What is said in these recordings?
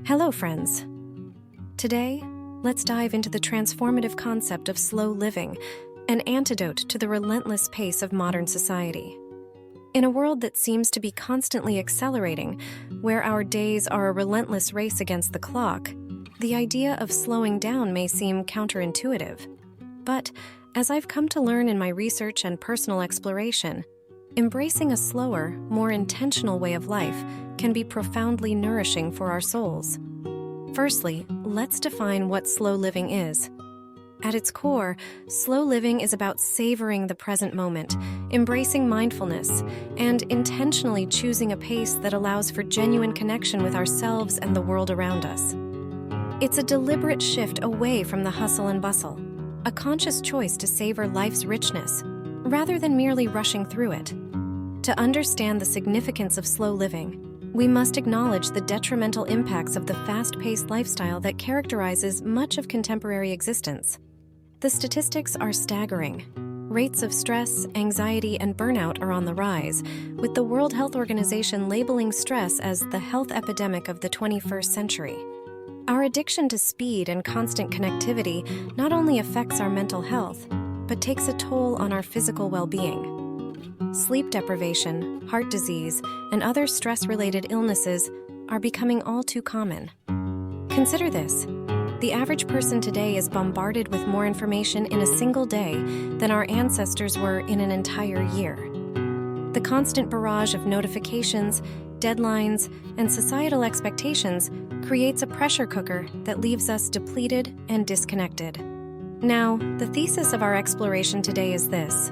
Hello, friends. Today, let's dive into the transformative concept of slow living, an antidote to the relentless pace of modern society. In a world that seems to be constantly accelerating, where our days are a relentless race against the clock, the idea of slowing down may seem counterintuitive. But, as I've come to learn in my research and personal exploration, embracing a slower, more intentional way of life can be profoundly nourishing for our souls. Firstly, let's define what slow living is. At its core, slow living is about savoring the present moment, embracing mindfulness, and intentionally choosing a pace that allows for genuine connection with ourselves and the world around us. It's a deliberate shift away from the hustle and bustle, a conscious choice to savor life's richness, rather than merely rushing through it. To understand the significance of slow living, we must acknowledge the detrimental impacts of the fast-paced lifestyle that characterizes much of contemporary existence. The statistics are staggering. Rates of stress, anxiety, and burnout are on the rise, with the World Health Organization labeling stress as the health epidemic of the 21st century. Our addiction to speed and constant connectivity not only affects our mental health, but takes a toll on our physical well-being. Sleep deprivation, heart disease, and other stress-related illnesses are becoming all too common. Consider this. The average person today is bombarded with more information in a single day than our ancestors were in an entire year. The constant barrage of notifications, deadlines, and societal expectations creates a pressure cooker that leaves us depleted and disconnected. Now, the thesis of our exploration today is this.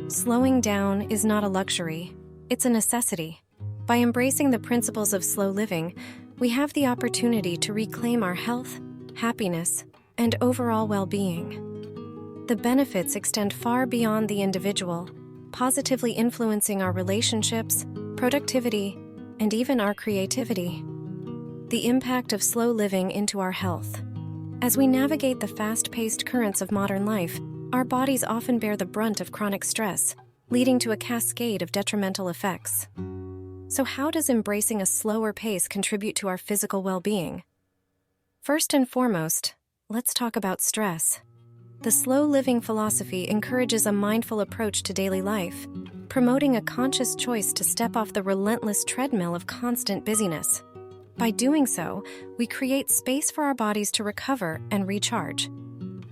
Slowing down is not a luxury, it's a necessity. By embracing the principles of slow living, we have the opportunity to reclaim our health, happiness, and overall well-being. The benefits extend far beyond the individual, positively influencing our relationships, productivity, and even our creativity. The impact of slow living into our health. As we navigate the fast-paced currents of modern life, our bodies often bear the brunt of chronic stress, leading to a cascade of detrimental effects. So how does embracing a slower pace contribute to our physical well-being? First and foremost, let's talk about stress. The slow living philosophy encourages a mindful approach to daily life, promoting a conscious choice to step off the relentless treadmill of constant busyness. By doing so, we create space for our bodies to recover and recharge.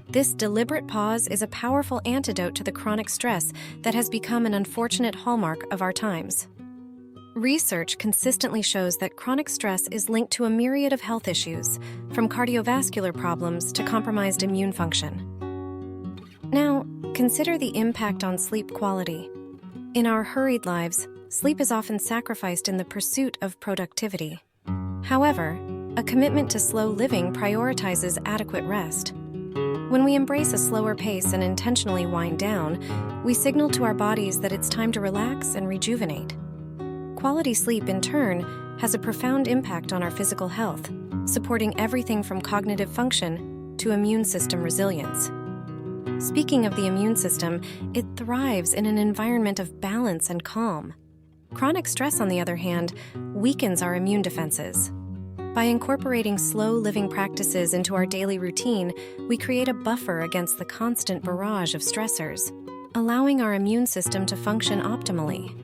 This deliberate pause is a powerful antidote to the chronic stress that has become an unfortunate hallmark of our times. Research consistently shows that chronic stress is linked to a myriad of health issues, from cardiovascular problems to compromised immune function. Now, consider the impact on sleep quality. In our hurried lives, sleep is often sacrificed in the pursuit of productivity. However, a commitment to slow living prioritizes adequate rest. When we embrace a slower pace and intentionally wind down, we signal to our bodies that it's time to relax and rejuvenate. Quality sleep, in turn, has a profound impact on our physical health, supporting everything from cognitive function to immune system resilience. Speaking of the immune system, it thrives in an environment of balance and calm. Chronic stress, on the other hand, weakens our immune defenses. By incorporating slow living practices into our daily routine, we create a buffer against the constant barrage of stressors, allowing our immune system to function optimally.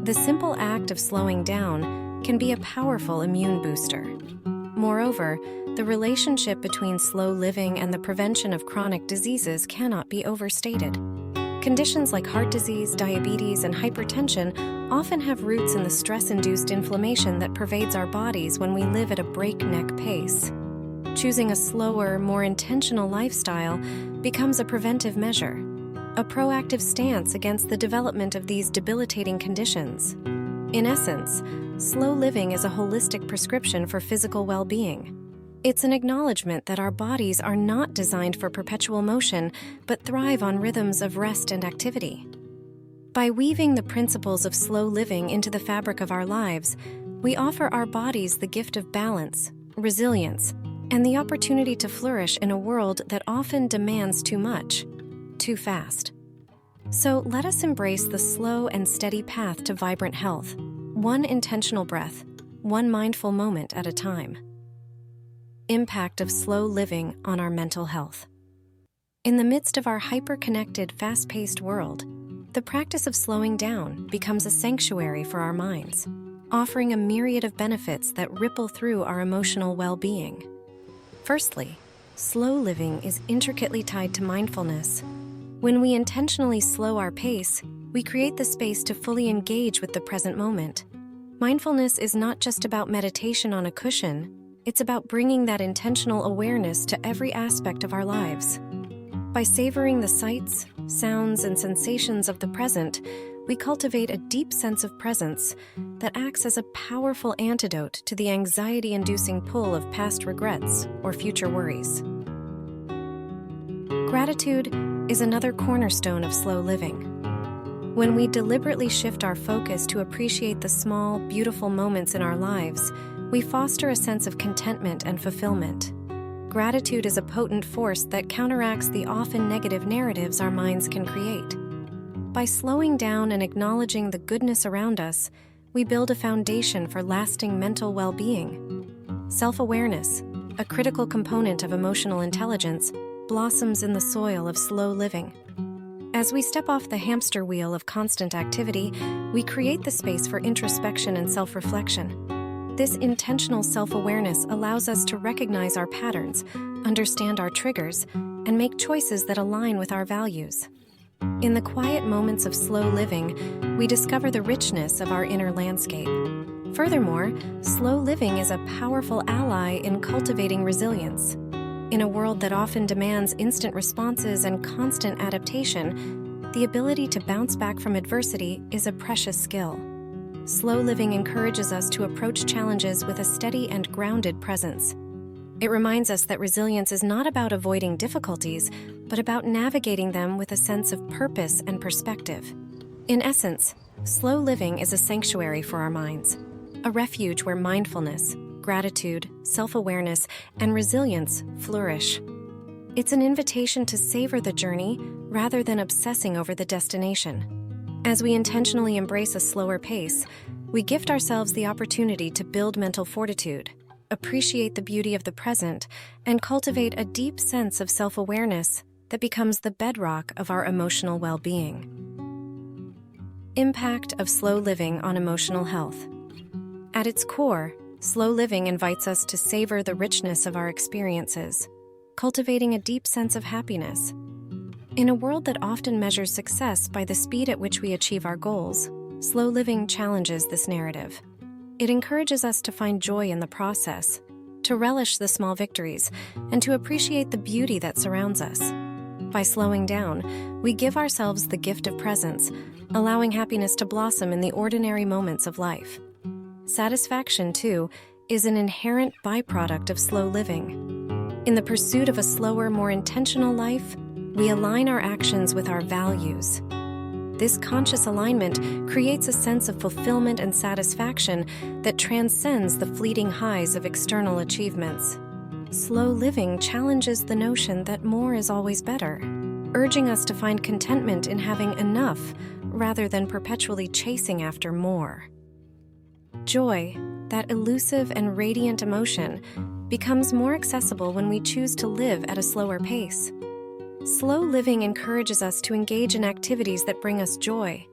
The simple act of slowing down can be a powerful immune booster. Moreover, the relationship between slow living and the prevention of chronic diseases cannot be overstated. Conditions like heart disease, diabetes, and hypertension often have roots in the stress-induced inflammation that pervades our bodies when we live at a breakneck pace. Choosing a slower, more intentional lifestyle becomes a preventive measure, a proactive stance against the development of these debilitating conditions. In essence, slow living is a holistic prescription for physical well-being. It's an acknowledgement that our bodies are not designed for perpetual motion, but thrive on rhythms of rest and activity. By weaving the principles of slow living into the fabric of our lives, we offer our bodies the gift of balance, resilience, and the opportunity to flourish in a world that often demands too much, too fast. So let us embrace the slow and steady path to vibrant health, one intentional breath, one mindful moment at a time. Impact of slow living on our mental health. In the midst of our hyper-connected, fast-paced world, the practice of slowing down becomes a sanctuary for our minds, offering a myriad of benefits that ripple through our emotional well-being. Firstly, slow living is intricately tied to mindfulness. When we intentionally slow our pace, we create the space to fully engage with the present moment. Mindfulness is not just about meditation on a cushion, it's about bringing that intentional awareness to every aspect of our lives. By savoring the sights, sounds, and sensations of the present, we cultivate a deep sense of presence that acts as a powerful antidote to the anxiety-inducing pull of past regrets or future worries. Gratitude is another cornerstone of slow living. When we deliberately shift our focus to appreciate the small, beautiful moments in our lives, we foster a sense of contentment and fulfillment. Gratitude is a potent force that counteracts the often negative narratives our minds can create. By slowing down and acknowledging the goodness around us, we build a foundation for lasting mental well-being. Self-awareness, a critical component of emotional intelligence, blossoms in the soil of slow living. As we step off the hamster wheel of constant activity, we create the space for introspection and self-reflection. This intentional self-awareness allows us to recognize our patterns, understand our triggers, and make choices that align with our values. In the quiet moments of slow living, we discover the richness of our inner landscape. Furthermore, slow living is a powerful ally in cultivating resilience. In a world that often demands instant responses and constant adaptation, the ability to bounce back from adversity is a precious skill. Slow living encourages us to approach challenges with a steady and grounded presence. It reminds us that resilience is not about avoiding difficulties, but about navigating them with a sense of purpose and perspective. In essence, slow living is a sanctuary for our minds, a refuge where mindfulness, gratitude, self-awareness, and resilience flourish. It's an invitation to savor the journey rather than obsessing over the destination. As we intentionally embrace a slower pace, we gift ourselves the opportunity to build mental fortitude, appreciate the beauty of the present, and cultivate a deep sense of self-awareness that becomes the bedrock of our emotional well-being. Impact of slow living on emotional health. At its core, slow living invites us to savor the richness of our experiences, cultivating a deep sense of happiness. In a world that often measures success by the speed at which we achieve our goals, slow living challenges this narrative. It encourages us to find joy in the process, to relish the small victories, and to appreciate the beauty that surrounds us. By slowing down, we give ourselves the gift of presence, allowing happiness to blossom in the ordinary moments of life. Satisfaction, too, is an inherent byproduct of slow living. In the pursuit of a slower, more intentional life, we align our actions with our values. This conscious alignment creates a sense of fulfillment and satisfaction that transcends the fleeting highs of external achievements. Slow living challenges the notion that more is always better, urging us to find contentment in having enough rather than perpetually chasing after more. Joy, that elusive and radiant emotion, becomes more accessible when we choose to live at a slower pace. Slow living encourages us to engage in activities that bring us joy,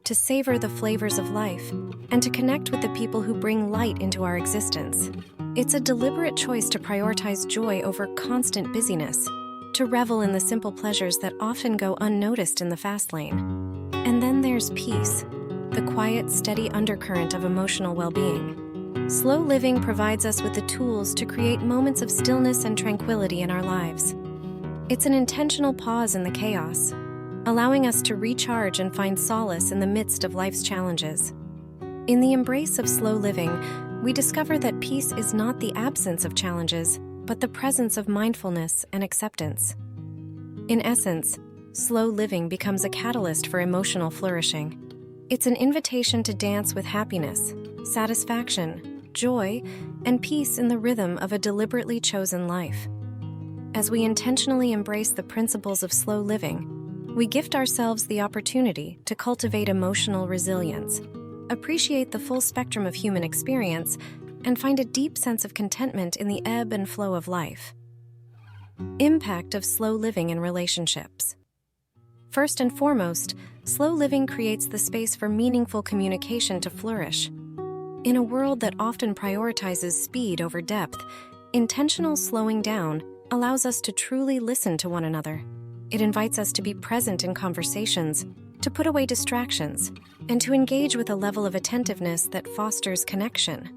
to savor the flavors of life, and to connect with the people who bring light into our existence. It's a deliberate choice to prioritize joy over constant busyness, to revel in the simple pleasures that often go unnoticed in the fast lane. And then there's peace, the quiet, steady undercurrent of emotional well-being. Slow living provides us with the tools to create moments of stillness and tranquility in our lives. It's an intentional pause in the chaos, allowing us to recharge and find solace in the midst of life's challenges. In the embrace of slow living, we discover that peace is not the absence of challenges, but the presence of mindfulness and acceptance. In essence, slow living becomes a catalyst for emotional flourishing. It's an invitation to dance with happiness, satisfaction, joy, and peace in the rhythm of a deliberately chosen life. As we intentionally embrace the principles of slow living, we gift ourselves the opportunity to cultivate emotional resilience, appreciate the full spectrum of human experience, and find a deep sense of contentment in the ebb and flow of life. Impact of slow living in relationships. First and foremost, slow living creates the space for meaningful communication to flourish. In a world that often prioritizes speed over depth, intentional slowing down allows us to truly listen to one another. It invites us to be present in conversations, to put away distractions, and to engage with a level of attentiveness that fosters connection.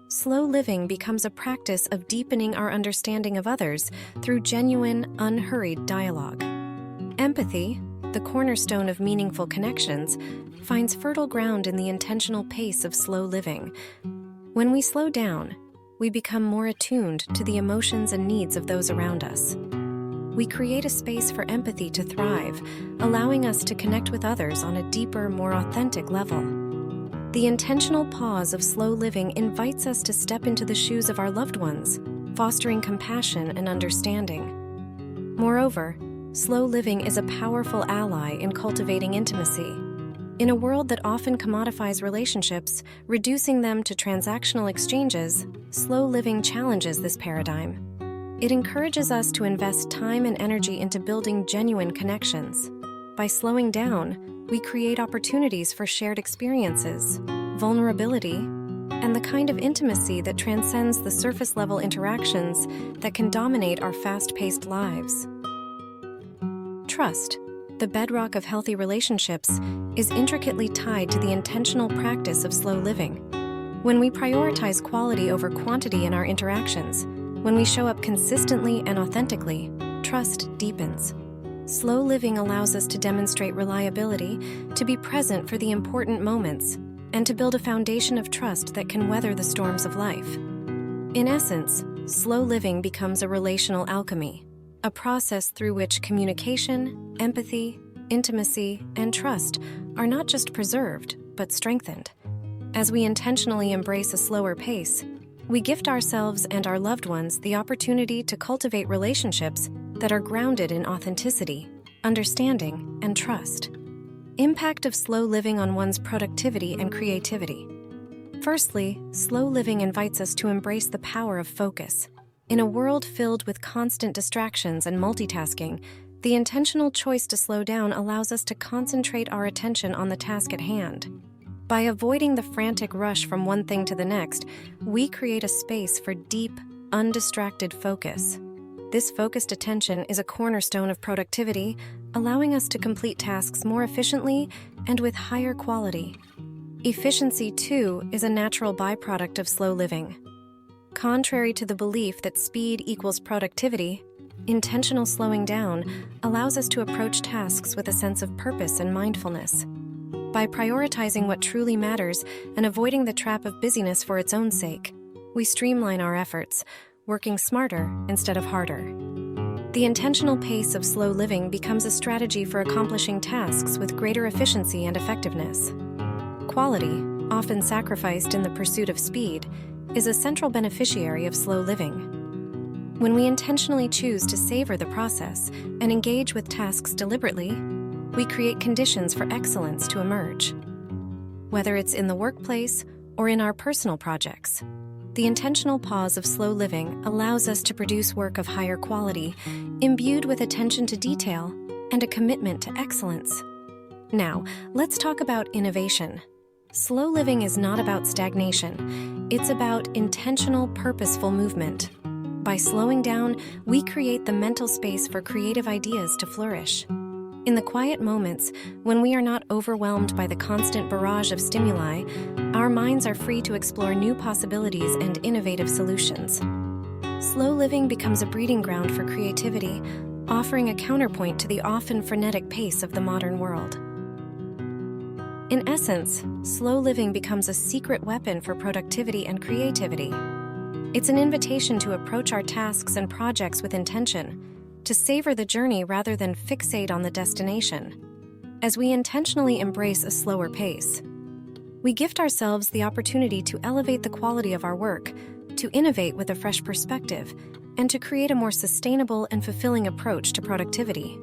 Slow living becomes a practice of deepening our understanding of others through genuine, unhurried dialogue. Empathy, the cornerstone of meaningful connections, finds fertile ground in the intentional pace of slow living. When we slow down, we become more attuned to the emotions and needs of those around us. We create a space for empathy to thrive, allowing us to connect with others on a deeper, more authentic level. The intentional pause of slow living invites us to step into the shoes of our loved ones, fostering compassion and understanding. Moreover, slow living is a powerful ally in cultivating intimacy. In a world that often commodifies relationships, reducing them to transactional exchanges, slow living challenges this paradigm. It encourages us to invest time and energy into building genuine connections. By slowing down, we create opportunities for shared experiences, vulnerability, and the kind of intimacy that transcends the surface-level interactions that can dominate our fast-paced lives. Trust, the bedrock of healthy relationships, is intricately tied to the intentional practice of slow living. When we prioritize quality over quantity in our interactions, when we show up consistently and authentically, trust deepens. Slow living allows us to demonstrate reliability, to be present for the important moments, and to build a foundation of trust that can weather the storms of life. In essence, slow living becomes a relational alchemy, a process through which communication, empathy, intimacy, and trust are not just preserved, but strengthened. As we intentionally embrace a slower pace, we gift ourselves and our loved ones the opportunity to cultivate relationships that are grounded in authenticity, understanding, and trust. Impact of slow living on one's productivity and creativity. Firstly, slow living invites us to embrace the power of focus. In a world filled with constant distractions and multitasking, the intentional choice to slow down allows us to concentrate our attention on the task at hand. By avoiding the frantic rush from one thing to the next, we create a space for deep, undistracted focus. This focused attention is a cornerstone of productivity, allowing us to complete tasks more efficiently and with higher quality. Efficiency, too, is a natural byproduct of slow living. Contrary to the belief that speed equals productivity, intentional slowing down allows us to approach tasks with a sense of purpose and mindfulness. By prioritizing what truly matters and avoiding the trap of busyness for its own sake, we streamline our efforts, working smarter instead of harder. The intentional pace of slow living becomes a strategy for accomplishing tasks with greater efficiency and effectiveness. Quality, often sacrificed in the pursuit of speed, is a central beneficiary of slow living. When we intentionally choose to savor the process and engage with tasks deliberately, we create conditions for excellence to emerge. Whether it's in the workplace or in our personal projects, the intentional pause of slow living allows us to produce work of higher quality, imbued with attention to detail and a commitment to excellence. Now, let's talk about innovation. Slow living is not about stagnation. It's about intentional, purposeful movement. By slowing down, we create the mental space for creative ideas to flourish. In the quiet moments, when we are not overwhelmed by the constant barrage of stimuli, our minds are free to explore new possibilities and innovative solutions. Slow living becomes a breeding ground for creativity, offering a counterpoint to the often frenetic pace of the modern world. In essence, slow living becomes a secret weapon for productivity and creativity. It's an invitation to approach our tasks and projects with intention, to savor the journey rather than fixate on the destination. As we intentionally embrace a slower pace, we gift ourselves the opportunity to elevate the quality of our work, to innovate with a fresh perspective, and to create a more sustainable and fulfilling approach to productivity.